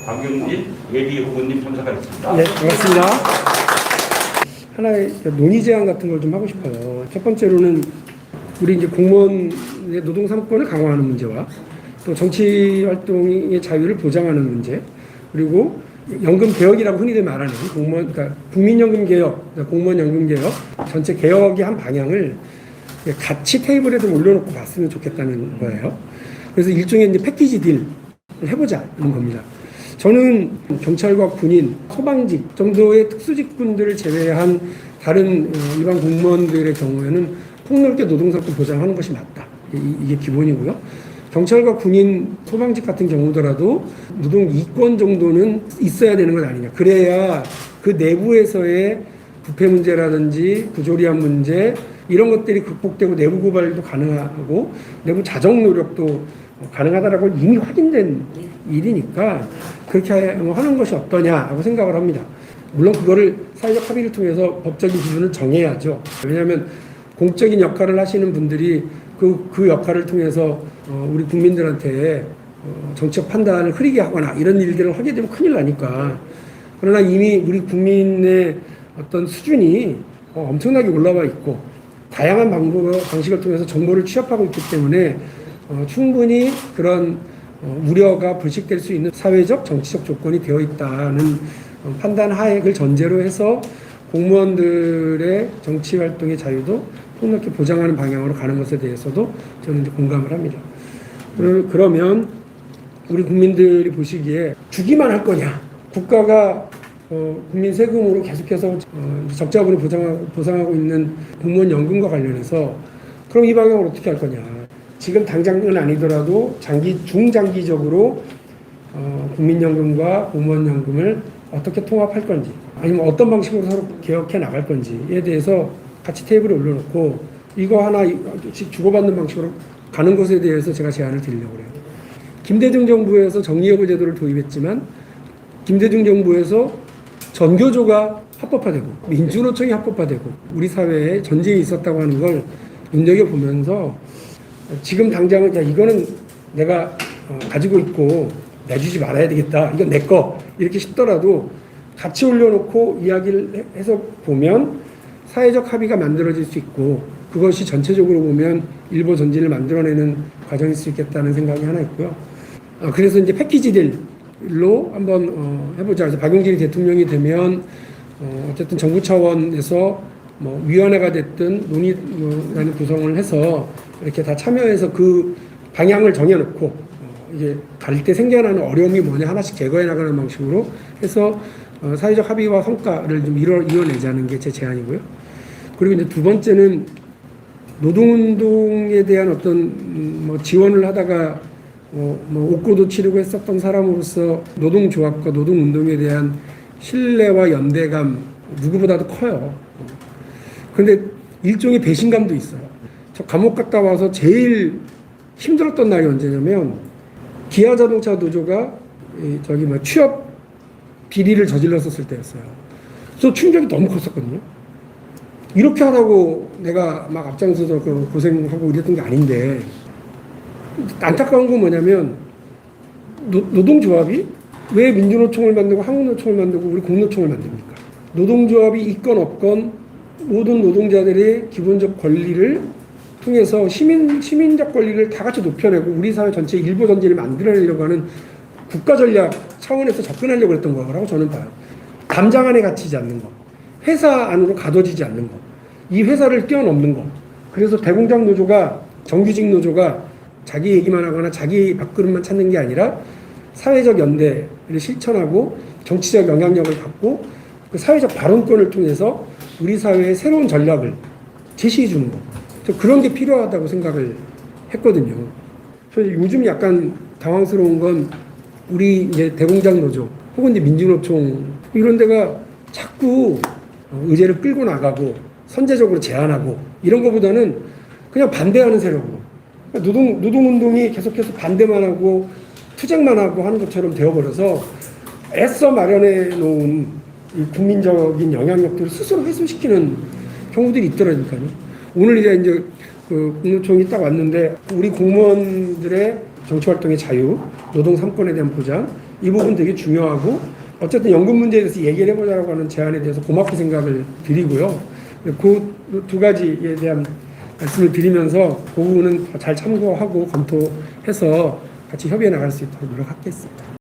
박용진 예비 후보님 참석하셨습니다. 네, 반갑습니다. 하나의 논의 제안 같은 걸 좀 하고 싶어요. 첫 번째로는 우리 이제 공무원의 노동 3권을 강화하는 문제와 또 정치 활동의 자유를 보장하는 문제, 그리고 연금 개혁이라고 흔히들 말하는 공무원, 그러니까 국민연금 개혁, 그러니까 공무원 연금 개혁 전체 개혁의 한 방향을 같이 테이블에 좀 올려놓고 봤으면 좋겠다는 거예요. 그래서 일종의 이제 패키지 딜을 해보자는 겁니다. 저는 경찰과 군인, 소방직 정도의 특수직군들을 제외한 다른 일반 공무원들의 경우에는 폭넓게 노동사건 보장하는 것이 맞다. 이게 기본이고요. 경찰과 군인, 소방직 같은 경우더라도 노동 이권 정도는 있어야 되는 것 아니냐. 그래야 그 내부에서의 부패 문제라든지 부조리한 문제 이런 것들이 극복되고 내부 고발도 가능하고 내부 자정 노력도 가능하다라고 이미 확인된 일이니까 그렇게 하는 것이 어떠냐라고 생각을 합니다. 물론 그거를 사회적 합의를 통해서 법적인 기준을 정해야죠. 왜냐하면 공적인 역할을 하시는 분들이 그 역할을 통해서 우리 국민들한테 정치적 판단을 흐리게 하거나 이런 일들을 하게 되면 큰일 나니까. 그러나 이미 우리 국민의 어떤 수준이 엄청나게 올라와 있고 다양한 방식을 통해서 정보를 취합하고 있기 때문에 충분히 그런 우려가 불식될 수 있는 사회적 정치적 조건이 되어 있다는 판단 하액을 전제로 해서 공무원들의 정치 활동의 자유도 폭넓게 보장하는 방향으로 가는 것에 대해서도 저는 이제 공감을 합니다. 그러면 우리 국민들이 보시기에 주기만 할 거냐? 국가가 국민 세금으로 계속해서 적자분을 보상하고 있는 공무원 연금과 관련해서 그럼 이 방향을 어떻게 할 거냐? 지금 당장은 아니더라도 중장기적으로 국민연금과 공무원연금을 어떻게 통합할 건지 아니면 어떤 방식으로 서로 개혁해 나갈 건지에 대해서 같이 테이블에 올려놓고 이거 하나씩 주고받는 방식으로 가는 것에 대해서 제가 제안을 드리려고 해요. 김대중 정부에서 정리여고 제도를 도입했지만 김대중 정부에서 전교조가 합법화되고 민주노총이 합법화되고 우리 사회에 전쟁이 있었다고 하는 걸 눈여겨보면서 지금 당장은 야 이거는 내가 가지고 있고 내주지 말아야 되겠다. 이건 내 거. 이렇게 싶더라도 같이 올려놓고 이야기를 해서 보면 사회적 합의가 만들어질 수 있고 그것이 전체적으로 보면 일보 전진을 만들어내는 과정일 수 있겠다는 생각이 하나 있고요. 그래서 이제 패키지 딜로 한번 해보자. 그래서 박용진 대통령이 되면 어쨌든 정부 차원에서 뭐 위원회가 됐든 논의라는 구성을 해서 이렇게 다 참여해서 그 방향을 정해놓고 이제 갈 때 생겨나는 어려움이 뭐냐 하나씩 제거해 나가는 방식으로 해서 사회적 합의와 성과를 좀 이뤄내자는 게 제 제안이고요. 그리고 이제 두 번째는 노동운동에 대한 어떤 뭐 지원을 하다가 뭐 옥고도 치르고 했었던 사람으로서 노동조합과 노동운동에 대한 신뢰와 연대감 누구보다도 커요. 그런데 일종의 배신감도 있어요. 저 감옥 갔다 와서 제일 힘들었던 날이 언제냐면 기아자동차 노조가 취업 비리를 저질렀었을 때였어요. 그래서 충격이 너무 컸었거든요. 이렇게 하라고 내가 막 앞장서서 고생하고 이랬던 게 아닌데 안타까운 건 뭐냐면 노동조합이 왜 민주노총을 만들고 한국노총을 만들고 우리 공노총을 만듭니까? 노동조합이 있건 없건 모든 노동자들의 기본적 권리를 통해서 시민적 권리를 다 같이 높여내고 우리 사회 전체 일보 전진을 만들어내려고 하는 국가 전략 차원에서 접근하려고 했던 거라고 저는 봐요. 담장 안에 갇히지 않는 거, 회사 안으로 가둬지지 않는 거, 이 회사를 뛰어넘는 거. 그래서 대공장 노조가 정규직 노조가 자기 얘기만 하거나 자기 밥그릇만 찾는 게 아니라 사회적 연대를 실천하고 정치적 영향력을 갖고 그 사회적 발언권을 통해서 우리 사회의 새로운 전략을 제시해 주는 거. 그런 게 필요하다고 생각을 했거든요. 그래서 요즘 약간 당황스러운 건 우리 이제 대공장 노조 혹은 이제 민주노총 이런 데가 자꾸 의제를 끌고 나가고 선제적으로 제안하고 이런 것보다는 그냥 반대하는 세력으로 노동운동이 계속해서 반대만 하고 투쟁만 하고 하는 것처럼 되어버려서 애써 마련해 놓은 이 국민적인 영향력들을 스스로 훼손시키는 경우들이 있더라니까요. 오늘 이제 공노총이 딱 왔는데 우리 공무원들의 정치활동의 자유, 노동 3권에 대한 보장 이 부분 되게 중요하고 어쨌든 연금 문제에 대해서 얘기를 해보자라고 하는 제안에 대해서 고맙게 생각을 드리고요. 그 두 가지에 대한 말씀을 드리면서 그 부분은 잘 참고하고 검토해서 같이 협의해 나갈 수 있도록 노력하겠습니다.